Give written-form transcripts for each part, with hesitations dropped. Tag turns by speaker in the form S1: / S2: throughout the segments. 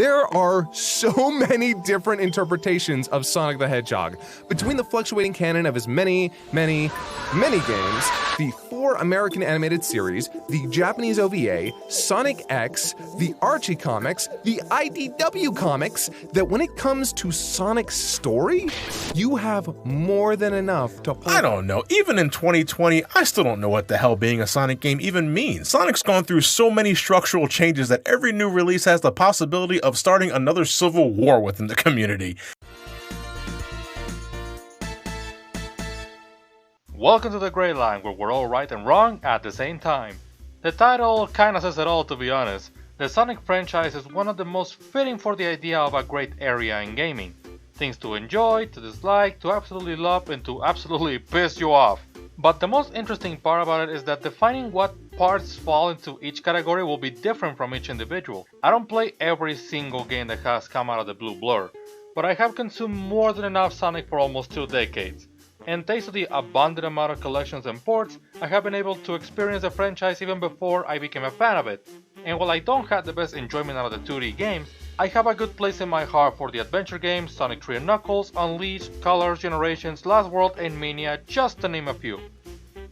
S1: There are so many different interpretations of Sonic the Hedgehog. Between the fluctuating canon of his many games, the 4 American animated series, the Japanese OVA, Sonic X, the Archie comics, the IDW comics, that when it comes to Sonic's story, you have more than enough to hold.
S2: I don't know. Even in 2020, I still don't know what the hell being a Sonic game even means. Sonic's gone through so many structural changes that every new release has the possibility of starting another civil war within the community.
S3: Welcome to the Gray Line, where we're all right and wrong at the same time. The title kinda says it all, to be honest. The Sonic franchise is one of the most fitting for the idea of a great area in gaming. Things to enjoy, to dislike, to absolutely love, and to absolutely piss you off. But the most interesting part about it is that defining what parts fall into each category will be different from each individual. I don't play every single game that has come out of the blue blur, but I have consumed more than enough Sonic for almost 2 decades. And thanks to the abundant amount of collections and ports, I have been able to experience the franchise even before I became a fan of it. And while I don't have the best enjoyment out of the 2D games, I have a good place in my heart for the adventure games, Sonic 3 and Knuckles, Unleashed, Colors, Generations, Last World, and Mania, just to name a few.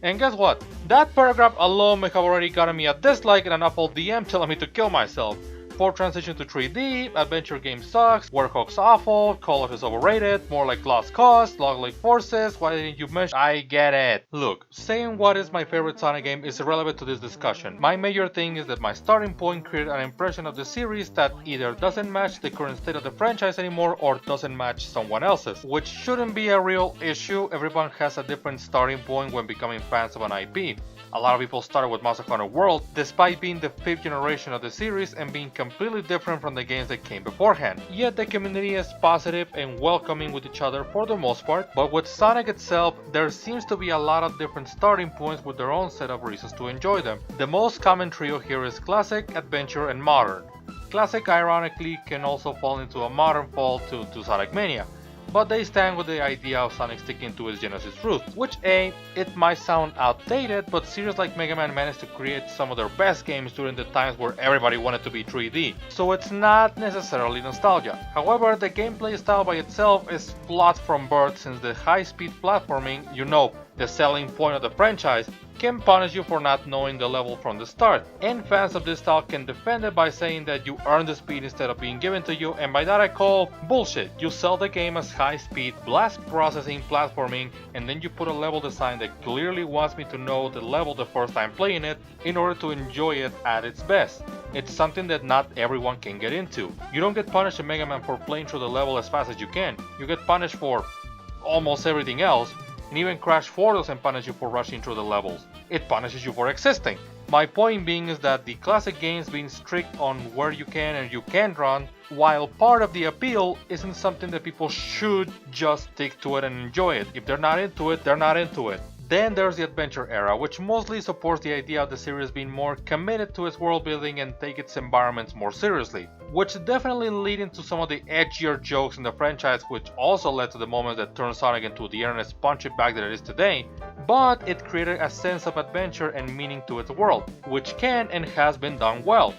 S3: And guess what? That paragraph alone may have already gotten me a dislike and an awful DM telling me to kill myself. For transition to 3D, adventure game sucks, Warhawk's awful, Colors is overrated, more like Lost Cause, Log-like Forces, why didn't you mention? I get it. Look, saying what is my favorite Sonic game is irrelevant to this discussion. My major thing is that my starting point created an impression of the series that either doesn't match the current state of the franchise anymore or doesn't match someone else's, which shouldn't be a real issue. Everyone has a different starting point when becoming fans of an IP. A lot of people started with Monster Hunter World, despite being the 5th generation of the series and being completely different from the games that came beforehand. Yet the community is positive and welcoming with each other for the most part, but with Sonic itself, there seems to be a lot of different starting points with their own set of reasons to enjoy them. The most common trio here is Classic, Adventure, and Modern. Classic ironically can also fall into a modern fall to Sonic Mania, but they stand with the idea of Sonic sticking to his Genesis roots, which it might sound outdated, but series like Mega Man managed to create some of their best games during the times where everybody wanted to be 3D, so it's not necessarily nostalgia. However, the gameplay style by itself is flawed from birth, since the high-speed platforming, the selling point of the franchise, can punish you for not knowing the level from the start, and fans of this style can defend it by saying that you earn the speed instead of being given to you, and by that I call bullshit. You sell the game as high speed, blast processing, platforming, and then you put a level design that clearly wants me to know the level the first time playing it in order to enjoy it at its best. It's something that not everyone can get into. You don't get punished in Mega Man for playing through the level as fast as you can. You get punished for almost everything else, and even Crash 4 doesn't punish you for rushing through the levels. It punishes you for existing. My point being is that the classic games being strict on where you can and you can't run, while part of the appeal, isn't something that people should just stick to it and enjoy it. If they're not into it, they're not into it. Then there's the adventure era, which mostly supports the idea of the series being more committed to its world building and take its environments more seriously, which definitely lead into some of the edgier jokes in the franchise, which also led to the moment that turned Sonic into the internet's punch it bag that it is today, but it created a sense of adventure and meaning to its world, which can and has been done well.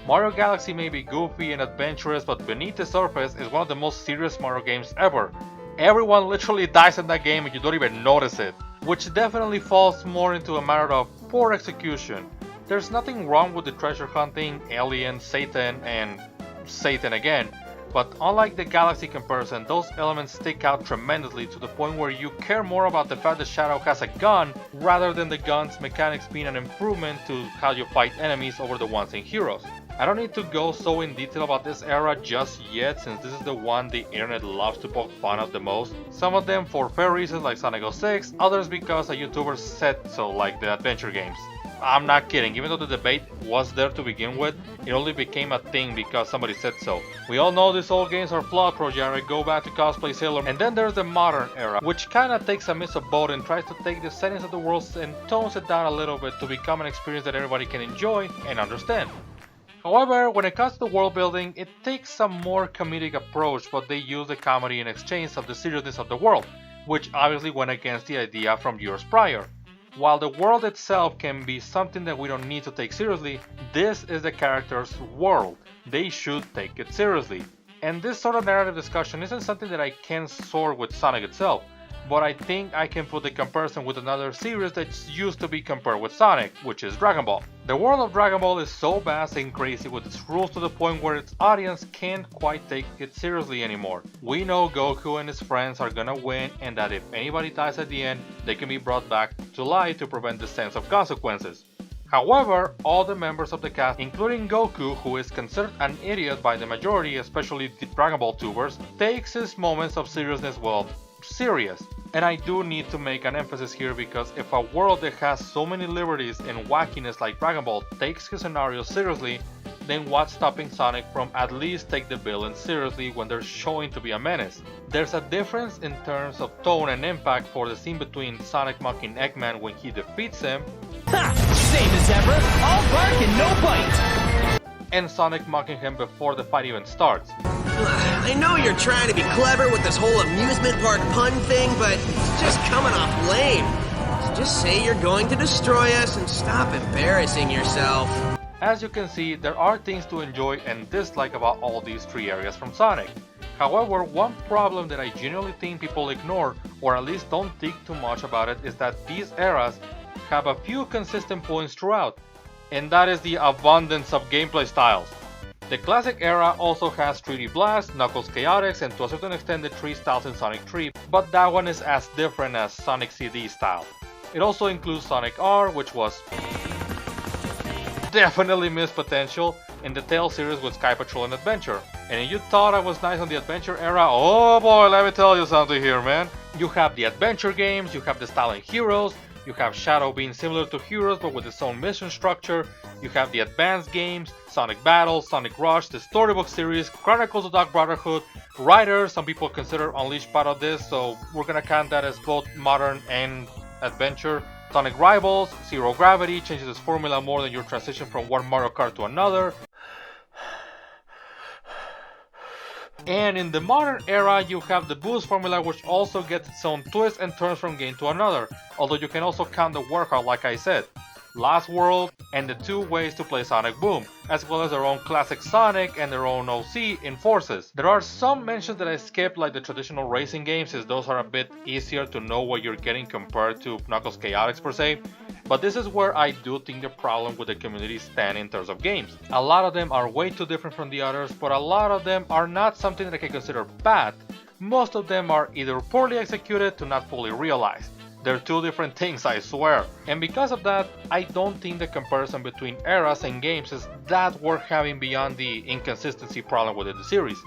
S3: Mario Galaxy may be goofy and adventurous, but beneath the surface is one of the most serious Mario games ever. Everyone literally dies in that game and you don't even notice it, which definitely falls more into a matter of poor execution. There's nothing wrong with the treasure hunting, aliens, Satan, and Satan again, but unlike the Galaxy comparison, those elements stick out tremendously to the point where you care more about the fact that Shadow has a gun rather than the gun's mechanics being an improvement to how you fight enemies over the ones in Heroes. I don't need to go so in detail about this era just yet, since this is the one the internet loves to poke fun of the most. Some of them for fair reasons like Sonic 06, others because a YouTuber said so like the adventure games. I'm not kidding, even though the debate was there to begin with, it only became a thing because somebody said so. We all know these old games are flawed, ProJared, go back to Cosplay Sailor. And then there's the modern era, which kinda takes a miss of both and tries to take the settings of the world and tones it down a little bit to become an experience that everybody can enjoy and understand. However, when it comes to world building, it takes a more comedic approach, but they use the comedy in exchange of the seriousness of the world, which obviously went against the idea from years prior. While the world itself can be something that we don't need to take seriously, this is the character's world. They should take it seriously. And this sort of narrative discussion isn't something that I can sort with Sonic itself, but I think I can put the comparison with another series that used to be compared with Sonic, which is Dragon Ball. The world of Dragon Ball is so vast and crazy with its rules to the point where its audience can't quite take it seriously anymore. We know Goku and his friends are gonna win, and that if anybody dies at the end, they can be brought back to life to prevent the sense of consequences. However, all the members of the cast, including Goku, who is considered an idiot by the majority, especially the Dragon Ball tubers, takes his moments of seriousness well serious. And I do need to make an emphasis here, because if a world that has so many liberties and wackiness like Dragon Ball takes his scenario seriously, then what's stopping Sonic from at least take the villains seriously when they're showing to be a menace? There's a difference in terms of tone and impact for the scene between Sonic mocking Eggman when he defeats him,
S4: Ha! Same as ever, all bark and no bite!
S3: and Sonic mocking him before the fight even starts.
S5: I know you're trying to be clever with this whole amusement park pun thing, but it's just coming off lame. So just say you're going to destroy us and stop embarrassing yourself.
S3: As you can see, there are things to enjoy and dislike about all these three areas from Sonic. However, one problem that I genuinely think people ignore, or at least don't think too much about it, is that these eras have a few consistent points throughout, and that is the abundance of gameplay styles. The classic era also has 3D Blast, Knuckles Chaotix, and to a certain extent the 3 styles in Sonic 3, but that one is as different as Sonic CD style. It also includes Sonic R, which was definitely missed potential in the Tails series with Sky Patrol and Adventure. And if you thought I was nice on the Adventure era, oh boy, let me tell you something here, man. You have the Adventure games, you have the style in Heroes, you have Shadow being similar to Heroes but with its own mission structure, you have the advanced games, Sonic Battle, Sonic Rush, the Storybook series, Chronicles of Dark Brotherhood, Riders, some people consider Unleashed part of this, so we're gonna count that as both modern and adventure. Sonic Rivals, Zero Gravity, changes its formula more than your transition from one Mario Kart to another. And in the modern era, you have the Boost formula, which also gets its own twists and turns from game to another, although you can also count the workout like I said. Last World, and the 2 ways to play Sonic Boom, as well as their own classic Sonic and their own OC in Forces. There are some mentions that I skipped, like the traditional racing games, since those are a bit easier to know what you're getting compared to Knuckles Chaotix per se. But this is where I do think the problem with the community stands in terms of games. A lot of them are way too different from the others, but a lot of them are not something that I can consider bad. Most of them are either poorly executed to not fully realized. They're 2 different things, I swear. And because of that, I don't think the comparison between eras and games is that worth having beyond the inconsistency problem within the series.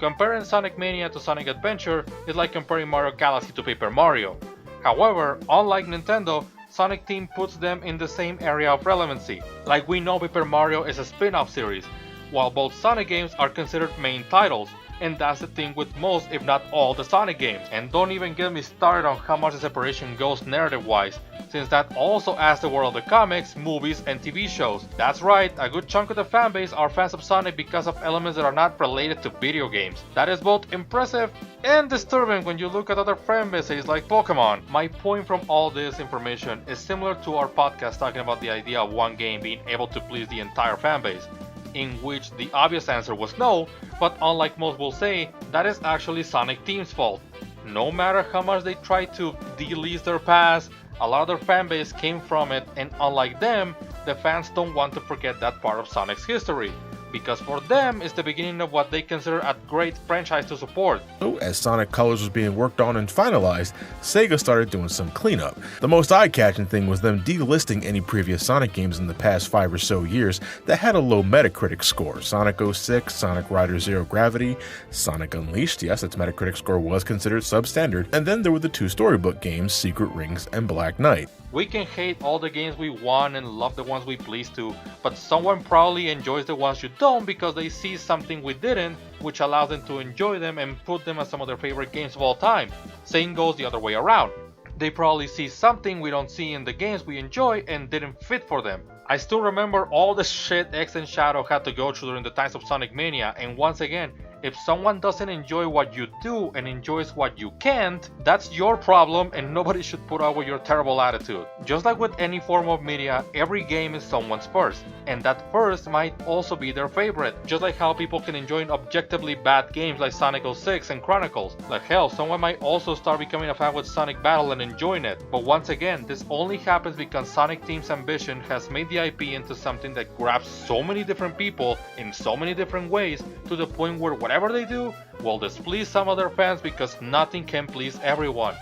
S3: Comparing Sonic Mania to Sonic Adventure is like comparing Mario Galaxy to Paper Mario. However, unlike Nintendo, Sonic Team puts them in the same area of relevancy. Like we know Paper Mario is a spin-off series, while both Sonic games are considered main titles. And that's the thing with most, if not all, the Sonic games. And don't even get me started on how much the separation goes narrative-wise, since that also adds the world of the comics, movies, and TV shows. That's right, a good chunk of the fanbase are fans of Sonic because of elements that are not related to video games. That is both impressive and disturbing when you look at other fanbases like Pokemon. My point from all this information is similar to our podcast talking about the idea of one game being able to please the entire fanbase, in which the obvious answer was no, but unlike most will say, that is actually Sonic Team's fault. No matter how much they try to delete their past, a lot of their fanbase came from it, and unlike them, the fans don't want to forget that part of Sonic's history, because for them it's the beginning of what they consider a great franchise to support.
S2: So, as Sonic Colors was being worked on and finalized, Sega started doing some cleanup. The most eye-catching thing was them delisting any previous Sonic games in the past 5 or so years that had a low Metacritic score. Sonic 06, Sonic Rider Zero Gravity, Sonic Unleashed, yes, its Metacritic score was considered substandard, and then there were the 2 storybook games, Secret Rings and Black Knight.
S3: We can hate all the games we want and love the ones we please to, but someone probably enjoys the ones you don't because they see something we didn't, which allows them to enjoy them and put them as some of their favorite games of all time. Same goes the other way around. They probably see something we don't see in the games we enjoy and didn't fit for them. I still remember all the shit X and Shadow had to go through during the times of Sonic Mania, and once again, If someone doesn't enjoy what you do and enjoys what you can't, that's your problem and nobody should put up with your terrible attitude. Just like with any form of media, every game is someone's first, and that first might also be their favorite. Just like how people can enjoy objectively bad games like Sonic 06 and Chronicles. Like hell, someone might also start becoming a fan with Sonic Battle and enjoying it. But once again, this only happens because Sonic Team's ambition has made the IP into something that grabs so many different people in so many different ways to the point where whatever they do will displease some of their fans because nothing can please everyone.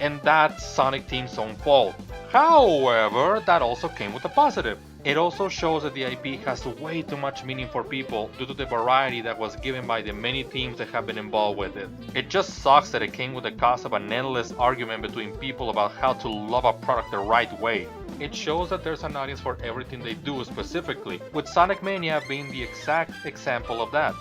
S3: And that's Sonic Team's own fault. However, that also came with a positive. It also shows that the IP has way too much meaning for people due to the variety that was given by the many teams that have been involved with it. It just sucks that it came with the cost of an endless argument between people about how to love a product the right way. It shows that there's an audience for everything they do specifically, with Sonic Mania being the exact example of that.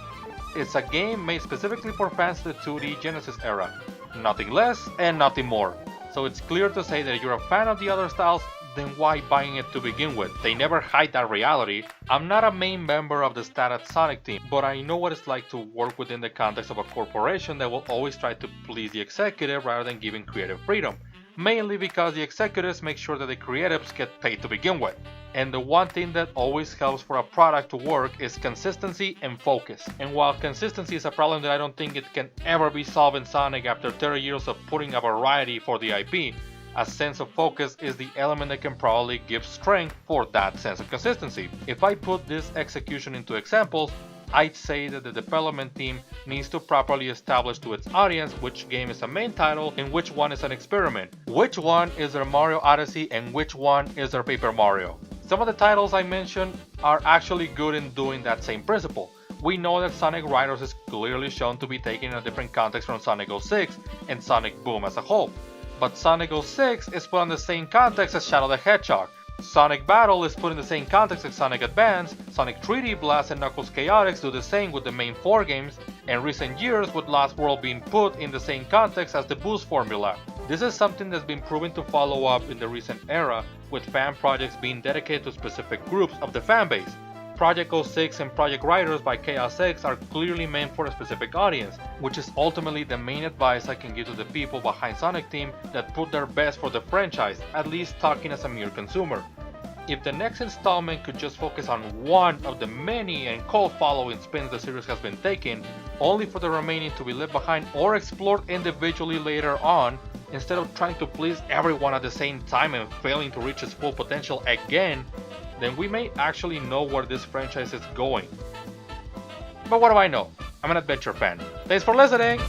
S3: It's a game made specifically for fans of the 2D Genesis era. Nothing less and nothing more. So it's clear to say that if you're a fan of the other styles, then why buying it to begin with? They never hide that reality. I'm not a main member of the static Sonic team, but I know what it's like to work within the context of a corporation that will always try to please the executive rather than giving creative freedom. Mainly because the executives make sure that the creatives get paid to begin with. And the one thing that always helps for a product to work is consistency and focus. And while consistency is a problem that I don't think it can ever be solved in Sonic after 30 years of putting a variety for the IP, a sense of focus is the element that can probably give strength for that sense of consistency. If I put this execution into examples, I'd say that the development team needs to properly establish to its audience which game is a main title and which one is an experiment, which one is their Mario Odyssey and which one is their Paper Mario. Some of the titles I mentioned are actually good in doing that same principle. We know that Sonic Riders is clearly shown to be taken in a different context from Sonic 06 and Sonic Boom as a whole. But Sonic 06 is put in the same context as Shadow the Hedgehog. Sonic Battle is put in the same context as Sonic Advance, Sonic 3D Blast and Knuckles Chaotix do the same with the main 4 games, and recent years with Lost World being put in the same context as the Boost formula. This is something that's been proven to follow up in the recent era, with fan projects being dedicated to specific groups of the fanbase. Project 06 and Project Riders by Chaos X are clearly meant for a specific audience, which is ultimately the main advice I can give to the people behind Sonic Team that put their best for the franchise, at least talking as a mere consumer. If the next installment could just focus on one of the many and cult following spins the series has been taking, only for the remaining to be left behind or explored individually later on, instead of trying to please everyone at the same time and failing to reach its full potential again, then we may actually know where this franchise is going. But what do I know? I'm an adventure fan. Thanks for listening!